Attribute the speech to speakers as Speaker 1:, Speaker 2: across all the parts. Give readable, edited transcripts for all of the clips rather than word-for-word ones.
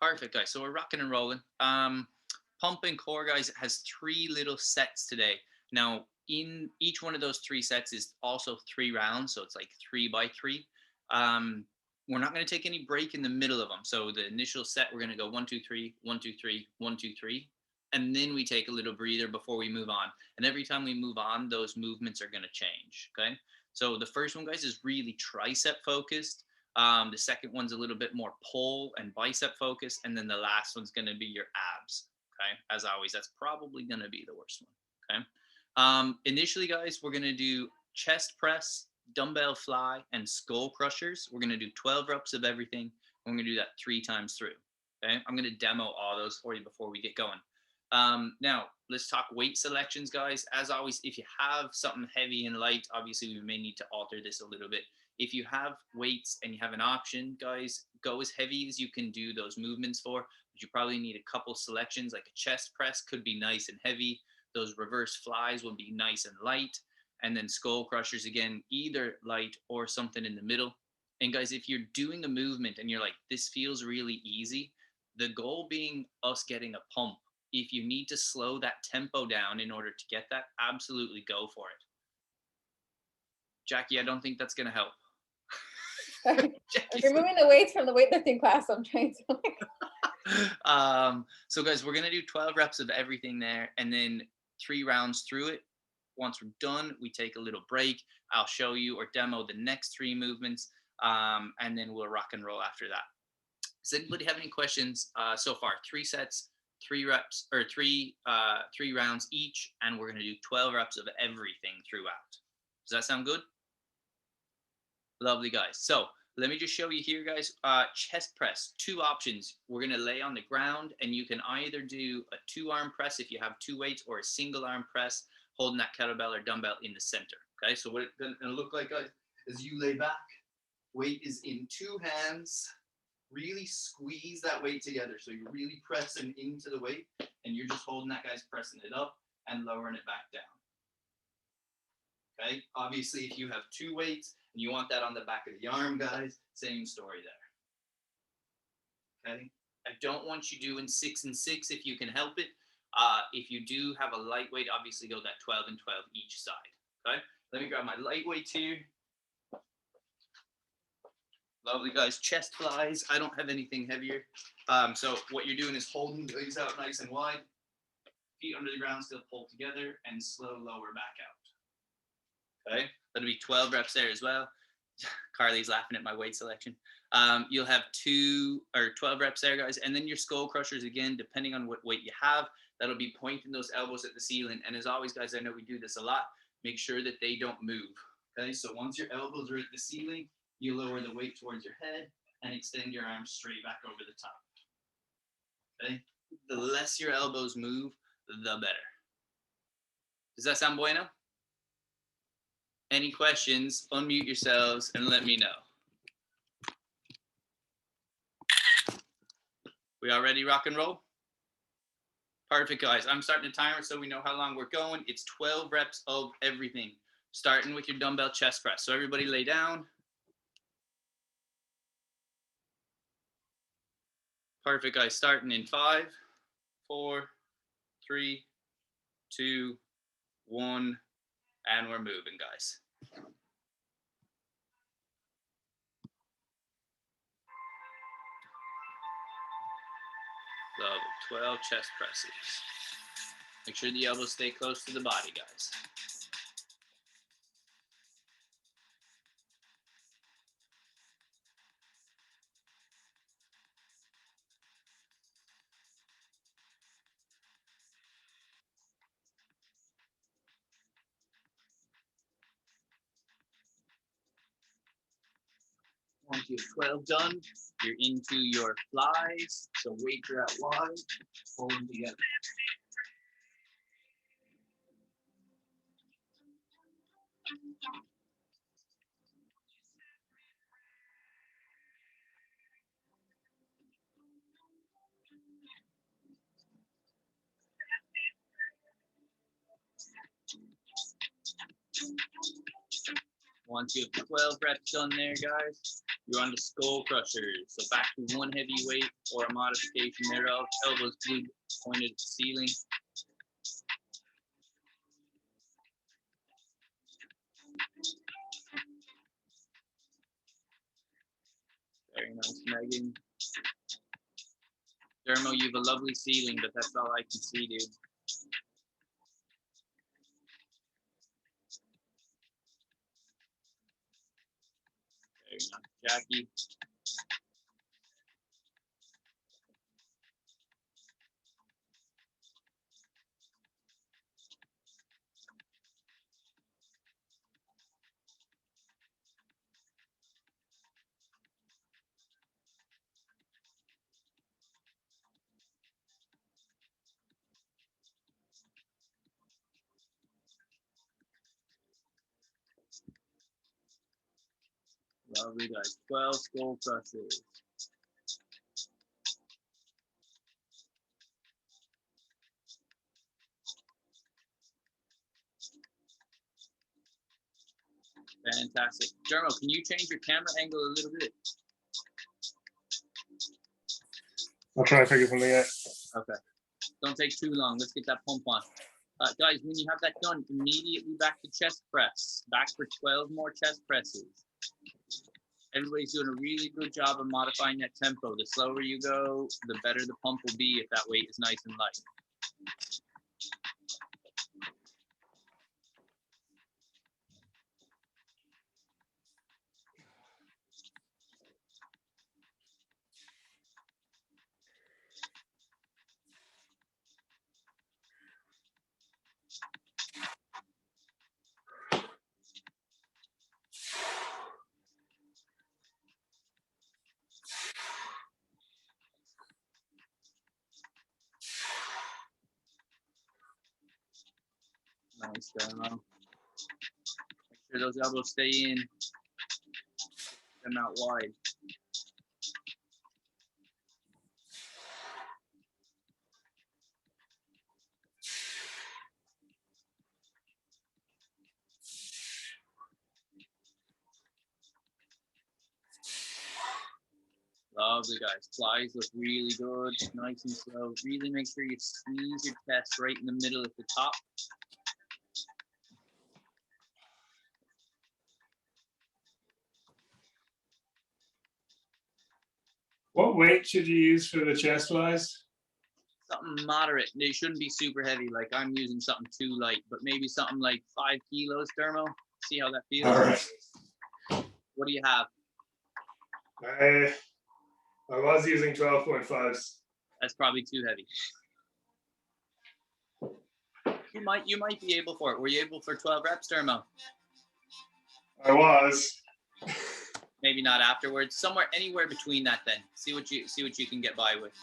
Speaker 1: Perfect, guys. So we're rocking and rolling. Pump and core, guys, has 3 little sets today. Now, in each one of those 3 sets is also 3 rounds, so it's like 3 by 3. Um, we're not going to take any break in the middle of them. So the initial set, we're going to go 1, 2, 3, 1, 2, 3, 1, 2, 3, and then we take a little breather before we move on. And every time we move on, those movements are going to change. Okay. So the first one, guys, is really tricep focused. The second one's a little bit more pull and bicep focused, and then the last one's going to be your abs. Okay, as always, that's probably going to be the worst one. Okay, initially, guys, we're going to do chest press, dumbbell fly, and skull crushers. We're going to do 12 reps of everything. And we're going to do that 3 times through. Okay, I'm going to demo all those for you before we get going. Now, let's talk weight selections, guys. As always, if you have something heavy and light, obviously we may need to alter this a little bit. If you have weights and you have an option, guys, go as heavy as you can do those movements for. But you probably need a couple selections, like a chest press could be nice and heavy. Those reverse flies will be nice and light. And then skull crushers, again, either light or something in the middle. And guys, if you're doing a movement and you're like, this feels really easy, the goal being us getting a pump. If you need to slow that tempo down in order to get that, absolutely go for it. Jackie, I don't think that's going to help.
Speaker 2: Sorry. I'm removing the weights from the weightlifting class. I'm trying to
Speaker 1: so guys, we're going to do 12 reps of everything there and then 3 rounds through it. Once we're done, we take a little break. I'll show you or demo the next 3 movements, and then we'll rock and roll after that. Does anybody have any questions so far? 3 sets, 3 reps, or 3 rounds each, and we're going to do 12 reps of everything throughout. Does that sound good? Lovely, guys. So let me just show you here, guys. Chest press, 2 options. We're going to lay on the ground, and you can either do a 2-arm press if you have 2 weights, or a single arm press holding that kettlebell or dumbbell in the center. Okay, so what it's going to look like, guys, is you lay back. Weight is in 2 hands. Really squeeze that weight together. So you're really pressing into the weight, and you're just holding that, guys, pressing it up and lowering it back down. Okay, obviously, if you have 2 weights and you want that on the back of the arm, guys, same story there. Okay, I don't want you doing 6 and 6 if you can help it. If you do have a lightweight, obviously go that 12 and 12 each side. Okay, let me grab my lightweight here. Lovely, guys. Chest flies. I don't have anything heavier. So what you're doing is holding the legs out nice and wide. Feet under the ground, still pull together, and slow lower back out. Okay, that'll be 12 reps there as well. Carly's laughing at my weight selection. You'll have 12 reps there, guys, and then your skull crushers, again, depending on what weight you have, that'll be pointing those elbows at the ceiling. And as always, guys, I know we do this a lot. Make sure that they don't move. Okay, so once your elbows are at the ceiling, you lower the weight towards your head and extend your arms straight back over the top. Okay, the less your elbows move, the better. Does that sound bueno? Any questions? Unmute yourselves and let me know. We all ready, rock and roll? Perfect, guys. I'm starting the timer so we know how long we're going. It's 12 reps of everything, starting with your dumbbell chest press. So everybody lay down. Perfect, guys. Starting in 5, 4, 3, 2, 1, and we're moving, guys. Love it. 12 chest presses. Make sure the elbows stay close to the body, guys. Once you have 12 done, you're into your flies. So weights are out wide, hold them together. Once you have 12 reps done there, guys, You're on the skull crushers. So back to one heavy weight or a modification thereof. Elbows glued, pointed at the ceiling. Very nice, Megan. Dermo, you have a lovely ceiling, but that's all I can see, dude. Very nice, Jackie. Lovely, guys. 12 skull crushers. Fantastic. Dermo, can you change your camera angle a little bit?
Speaker 3: I'll try and figure something out.
Speaker 1: Okay. Don't take too long. Let's get that pump on. Guys, when you have that done, immediately back to chest press. Back for 12 more chest presses. Everybody's doing a really good job of modifying that tempo. The slower you go, the better the pump will be if that weight is nice and light. Nice, Dermo. Make sure those elbows stay in. Get them out wide. Lovely, guys. Flies look really good, nice and slow. Really make sure you squeeze your chest right in the middle at the top.
Speaker 3: What weight should you use for the chest flies?
Speaker 1: Something moderate. They shouldn't be super heavy. Like I'm using something too light, but maybe something like 5 kilos, Dermo. See how that feels.
Speaker 3: All right.
Speaker 1: What do you have?
Speaker 3: I was using 12.5s.
Speaker 1: That's probably too heavy. You might be able for it. Were you able for 12 reps, Dermo?
Speaker 3: I was.
Speaker 1: Maybe not afterwards. Somewhere, anywhere between that. Then see what you can get by with.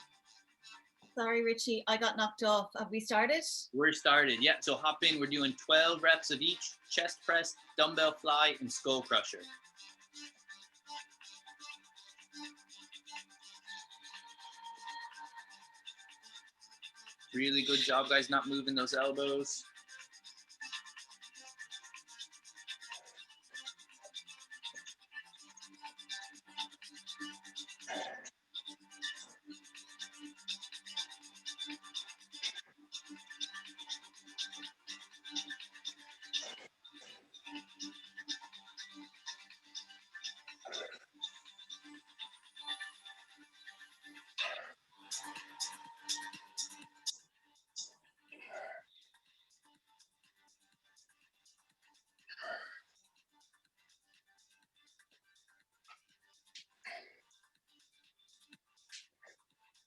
Speaker 4: Sorry, Richie, I got knocked off. Have we started?
Speaker 1: We're started. Yeah. So hop in. We're doing 12 reps of each: chest press, dumbbell fly, and skull crusher. Really good job, guys, not moving those elbows.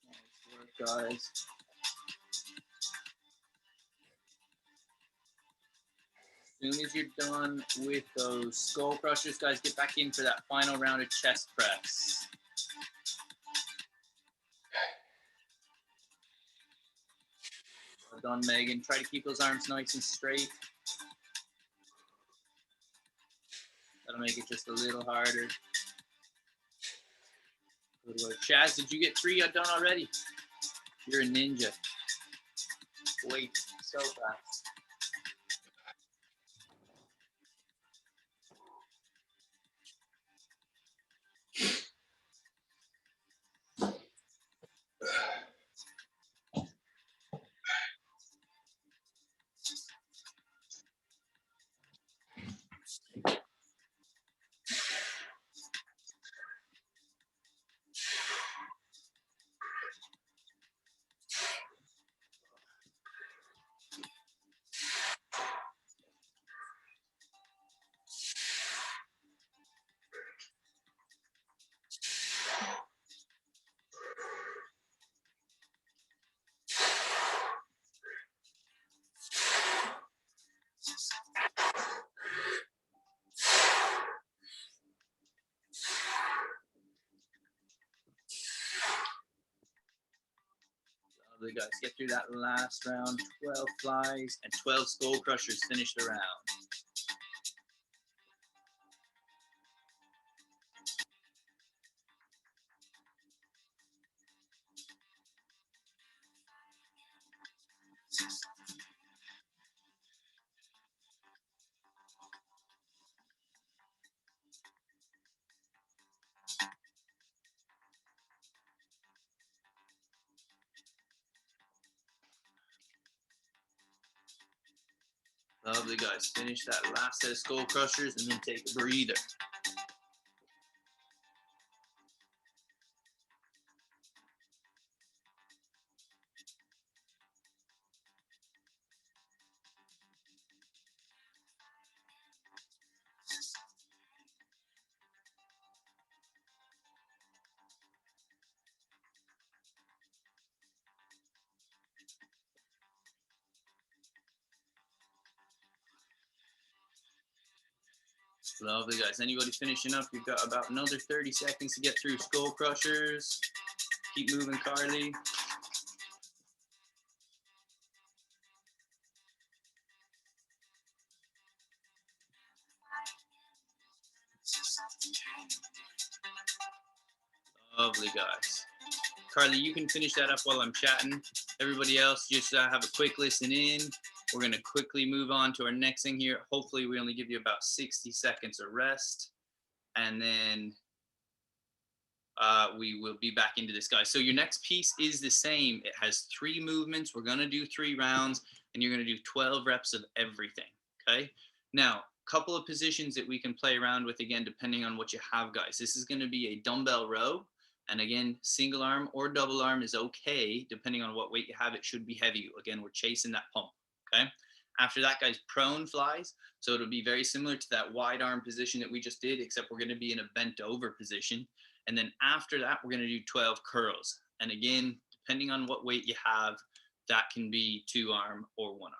Speaker 1: Nice work, guys. As soon as you're done with those skull crushers, guys, get back in for that final round of chest press. Well done, Megan. Try to keep those arms nice and straight. That'll make it just a little harder. Good work. Chaz, did you get 3 done already? You're a ninja. Wait, so fast. Lovely, guys. Get through that last round. 12 flies and 12 skull crushers. Finish the round. Lovely, guys. Finish that last set of skull crushers and then take a breather. Lovely, guys. Anybody finishing up? You've got about another 30 seconds to get through skull crushers. Keep moving, Carly. Lovely, guys. Carly, you can finish that up while I'm chatting. Everybody else, just have a quick listen in. We're going to quickly move on to our next thing here. Hopefully, we only give you about 60 seconds of rest. And then we will be back into this, guys. So your next piece is the same. It has 3 movements. We're going to do 3 rounds, and you're going to do 12 reps of everything, okay? Now, a couple of positions that we can play around with, again, depending on what you have, guys. This is going to be a dumbbell row. And again, single arm or double arm is okay, depending on what weight you have. It should be heavy. Again, we're chasing that pump, okay? After that, guys, prone flies. So it'll be very similar to that wide arm position that we just did, except we're going to be in a bent over position. And then after that, we're going to do 12 curls. And again, depending on what weight you have, that can be 2 arm or 1 arm.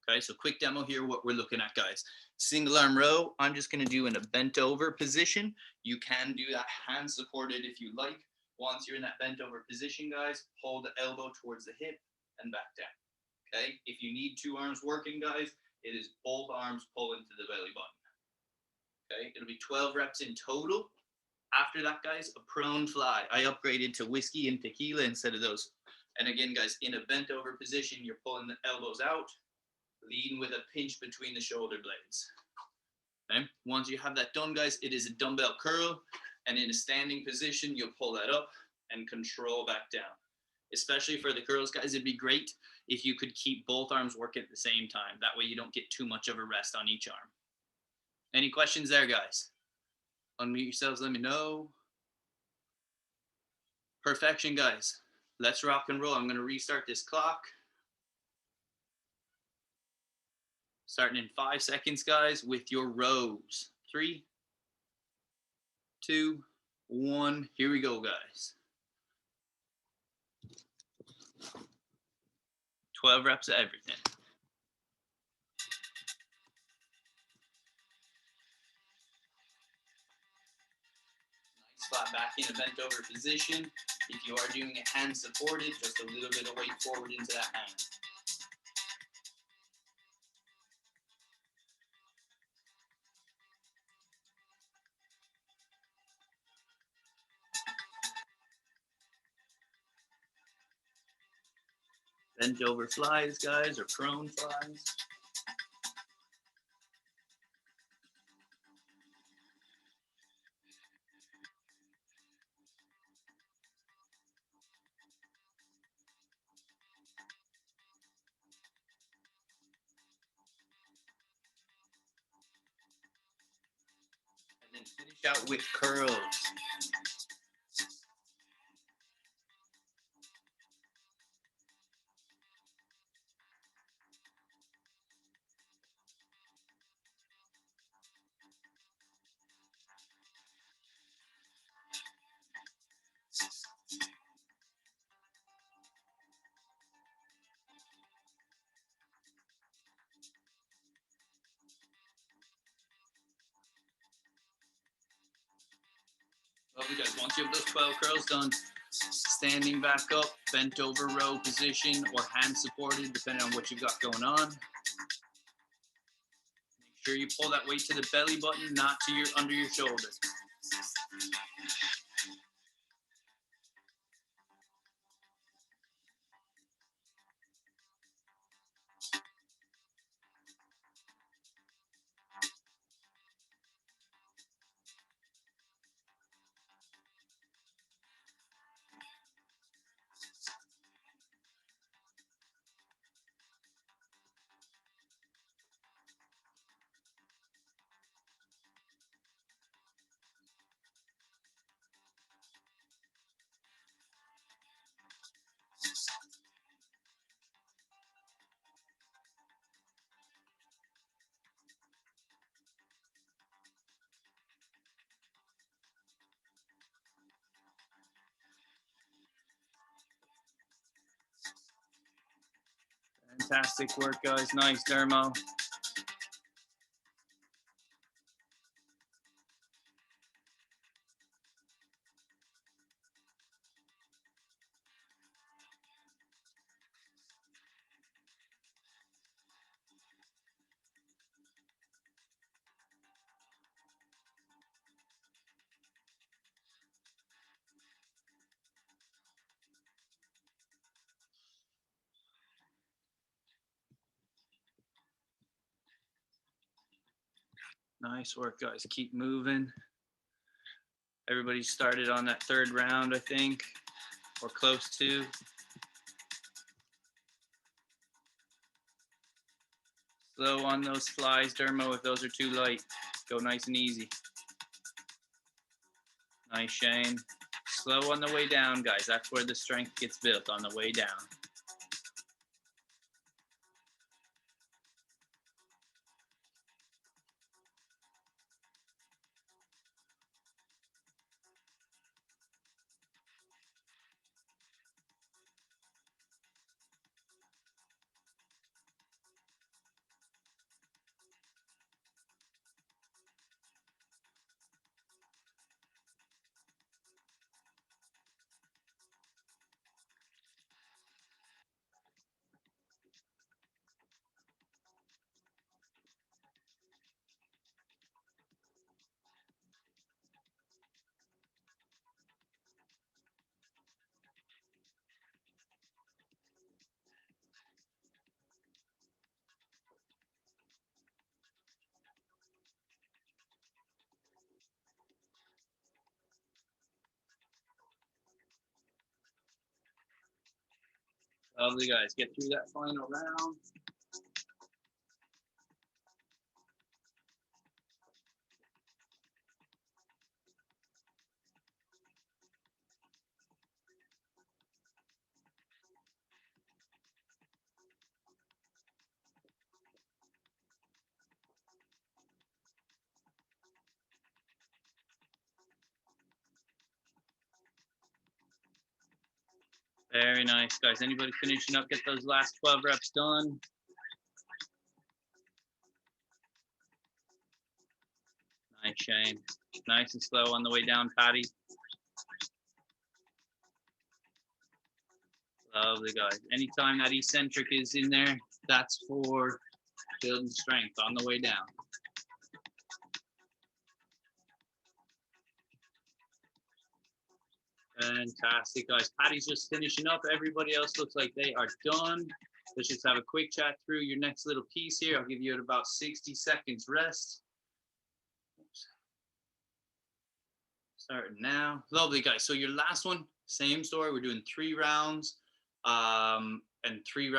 Speaker 1: Okay, so quick demo here, what we're looking at, guys. Single arm row, I'm just going to do in a bent over position. You can do that hand supported if you like. Once you're in that bent over position, guys, hold the elbow towards the hip and back down. Okay, if you need 2 arms working, guys, it is both arms pull into the belly button. Okay, it'll be 12 reps in total. After that, guys, a prone fly. I upgraded to whiskey and tequila instead of those. And again, guys, in a bent over position, you're pulling the elbows out, leading with a pinch between the shoulder blades. Okay, once you have that done, guys, it is a dumbbell curl. And in a standing position, you'll pull that up and control back down. Especially for the curls, guys, it'd be great if you could keep both arms working at the same time. That way you don't get too much of a rest on each arm. Any questions there, guys? Unmute yourselves, let me know. Perfection, guys. Let's rock and roll. I'm going to restart this clock. Starting in 5 seconds, guys, with your rows. 3, 2, 1. Here we go, guys. 12 reps of everything. Nice flat back in a bent over position. If you are doing a hand supported, just a little bit of weight forward into that hand. Bent over flies, guys, or prone flies. And then finish out with curls. Lovely, guys. Once you have those 12 curls done, Standing back up, bent over row position or hand supported, depending on what you've got going on. Make sure you pull that weight to the belly button, not to your under your shoulder. Fantastic work, guys. Nice, Dermo. Nice work, guys. Keep moving. Everybody started on that third round, I think, or close to. Slow on those flies, Dermo, if those are too light. Go nice and easy. Nice, Shane. Slow on the way down, guys. That's where the strength gets built, on the way down. Lovely, guys. Get through that final round. Very nice, guys. Anybody finishing up? Get those last 12 reps done. Nice, Shane. Nice and slow on the way down, Patty. Lovely, guys. Anytime that eccentric is in there, that's for building strength on the way down. Fantastic, guys. Patty's just finishing up. Everybody else looks like they are done. Let's just have a quick chat through your next little piece here. I'll give you about 60 seconds rest. Starting now. Lovely, guys. So your last one, same story. We're doing 3 rounds and three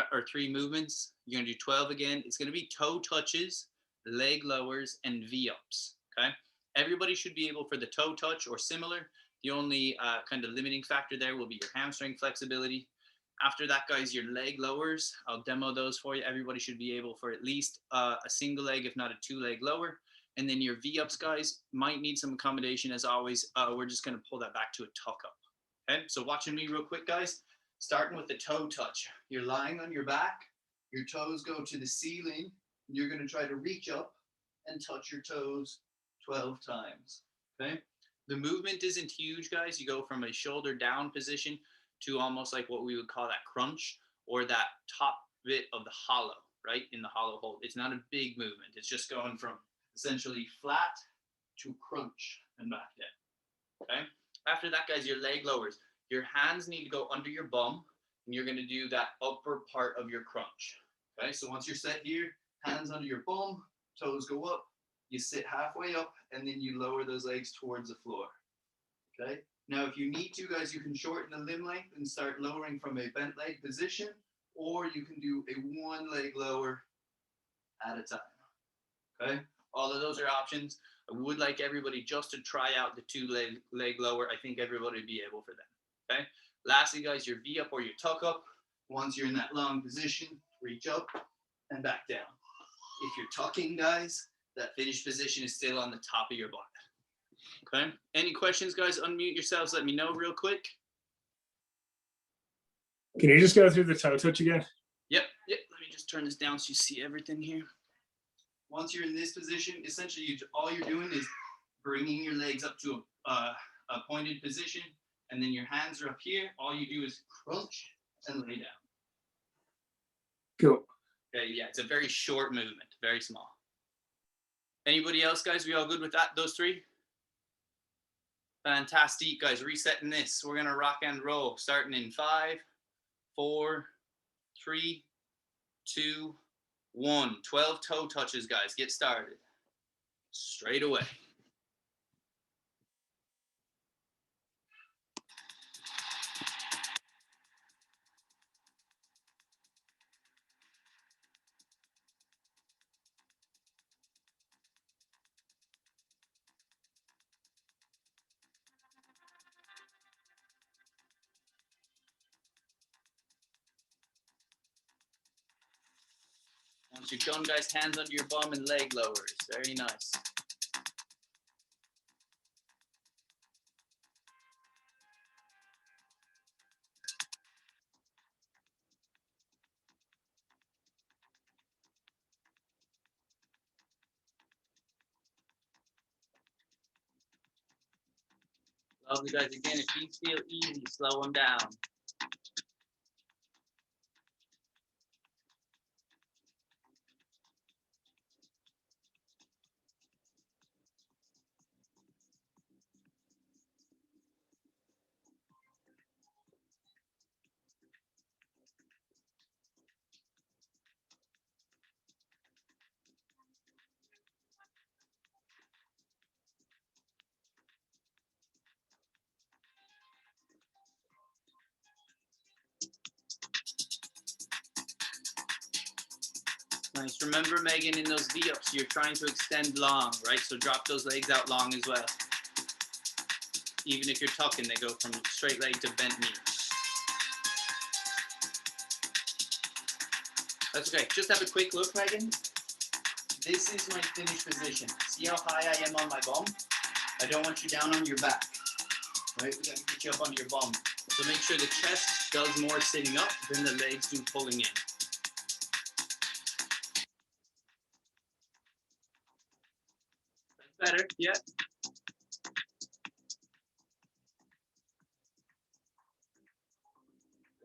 Speaker 1: movements. You're gonna do 12 again. It's gonna be toe touches, leg lowers, and V-ups. Okay. Everybody should be able for the toe touch or similar. The only kind of limiting factor there will be your hamstring flexibility. After that, guys, your leg lowers. I'll demo those for you. Everybody should be able for at least a single leg, if not a 2-leg lower. And then your V-ups, guys, might need some accommodation as always. We're just going to pull that back to a tuck up. Okay, so watching me real quick, guys. Starting with the toe touch. You're lying on your back. Your toes go to the ceiling. And you're going to try to reach up and touch your toes 12 times. Okay, The movement isn't huge, guys. You go from a shoulder down position to almost like what we would call that crunch or that top bit of the hollow, right? In the hollow hold. It's not a big movement. It's just going from essentially flat to crunch and back down. Okay. After that, guys, your leg lowers. Your hands need to go under your bum, and you're going to do that upper part of your crunch. Okay. So once you're set here, hands under your bum, toes go up. You sit halfway up, and then you lower those legs towards the floor. Okay. Now, if you need to, guys, you can shorten the limb length and start lowering from a bent leg position, or you can do a one leg lower at a time. Okay. All of those are options. I would like everybody just to try out the two leg lower. I think everybody would be able for them. Okay. Lastly, guys, your V up or your tuck up. Once you're in that long position, reach up and back down. If you're tucking, guys, that finished position is still on the top of your butt. Okay. Any questions, guys? Unmute yourselves. Let me know real quick.
Speaker 3: Can you just go through the toe touch again?
Speaker 1: Yep. Let me just turn this down so you see everything here. Once you're in this position, essentially all you're doing is bringing your legs up to a pointed position, and then your hands are up here. All you do is crunch and lay down.
Speaker 3: Cool.
Speaker 1: Okay, yeah, it's a very short movement, very small. Anybody else, guys? We all good with that? Those three? Fantastic, guys. Resetting this. We're gonna rock and roll, starting in 5, 4, 3, 2, 1. 12 toe touches, guys. Get started. Straight away. Once you're done, guys, hands under your bum and leg lowers. Very nice. Lovely, guys. Again, if these feel easy, slow them down. Nice. Remember, Megan, in those V-ups, you're trying to extend long, right? So drop those legs out long as well. Even if you're tucking, they go from straight leg to bent knee. That's okay. Just have a quick look, Megan. This is my finished position. See how high I am on my bum? I don't want you down on your back, right? We got to get you up onto your bum. So make sure the chest does more sitting up than the legs do pulling in. Better, yeah.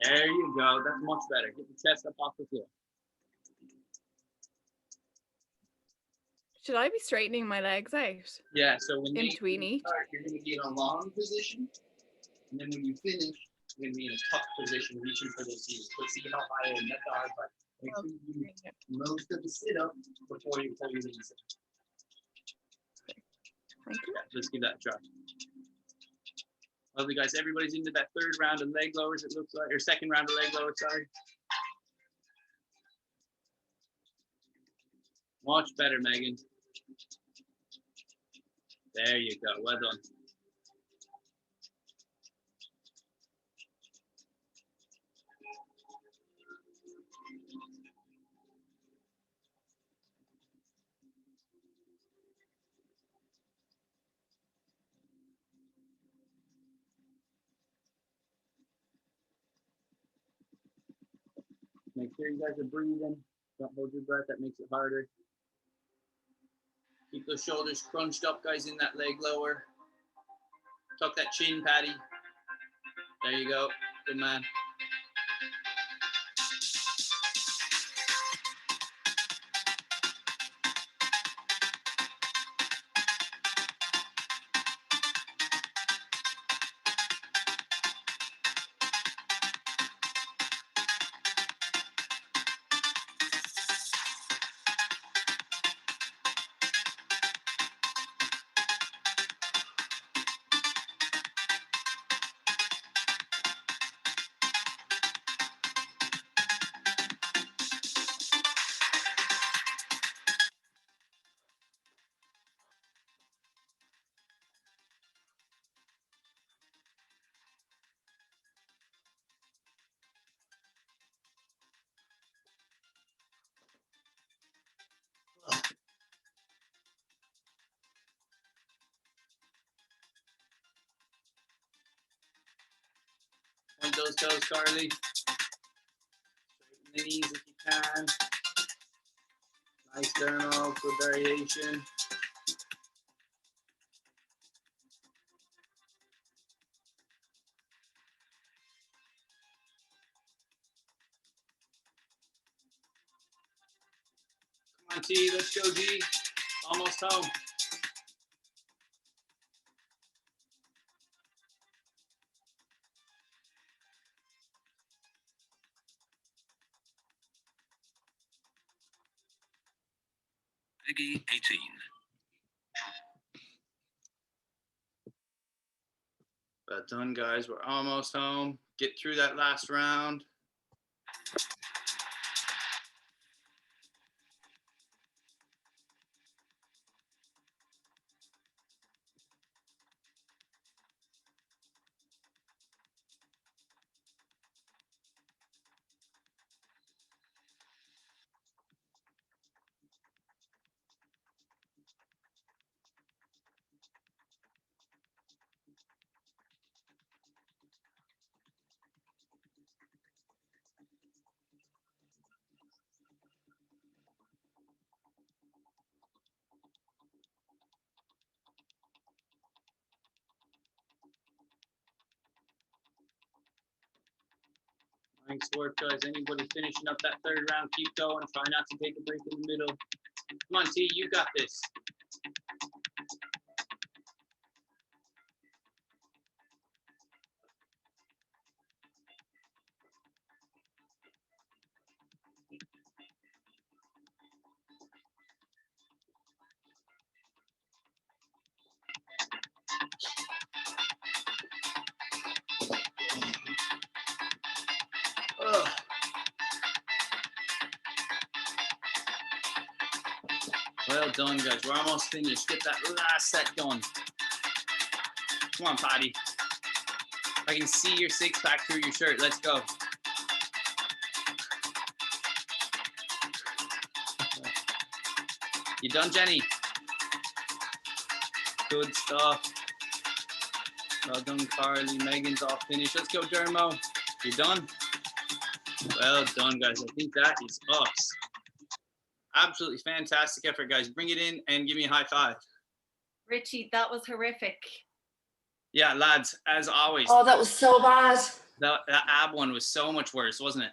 Speaker 1: There you go. That's much better. Get the chest up off the floor.
Speaker 5: Should I be straightening my legs out
Speaker 1: Yeah, so when
Speaker 5: in
Speaker 1: you
Speaker 5: between each?
Speaker 1: start, you're going to be in a long position. And then when you finish, you're going to be in a tuck position, reaching for those heels. But see how high and that's hard, but make sure you do most of the sit up before you pull your knees in.
Speaker 5: Thank you.
Speaker 1: Yeah, let's give that a try. Lovely, guys. Everybody's into that third round of leg lowers, it looks like, or second round of leg lowers, sorry. Much better, Megan. There you go. Well done. Make sure you guys are breathing. Don't hold your breath. That makes it harder. Keep those shoulders crunched up, guys, in that leg lower. Tuck that chin, Patty. There you go. Good man. Point those toes, Carly. Straighten the knees if you can. Nice dermo, good variation. Come on, T, let's go, G. Almost home.
Speaker 6: Peggy 18.
Speaker 1: Well done, guys. We're almost home. Get through that last round. Nice work, guys. Anybody finishing up that third round, keep going. Try not to take a break in the middle. Come on, T, you got this. Ugh. Well done, guys. We're almost finished. Get that last set done. Come on, Patty. I can see your six-pack through your shirt. Let's go. You done, Jenny? Good stuff. Well done, Carly. Megan's all finished. Let's go, Dermo. You done? Well done, guys. I think that is us. Absolutely fantastic effort, guys. Bring it in and give me a high five.
Speaker 4: Richie, that was horrific.
Speaker 1: Yeah, lads, as always,
Speaker 7: Oh, that was so bad.
Speaker 1: that ab one was so much worse, wasn't it?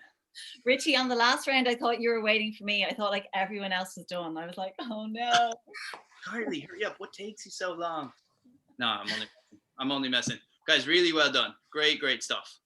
Speaker 4: Richie, on the last round, I thought you were waiting for me. I thought like everyone else was done. I was like, oh no.
Speaker 1: Carly, hurry up. What takes you so long? No, I'm only messing. Guys, really well done. Great stuff.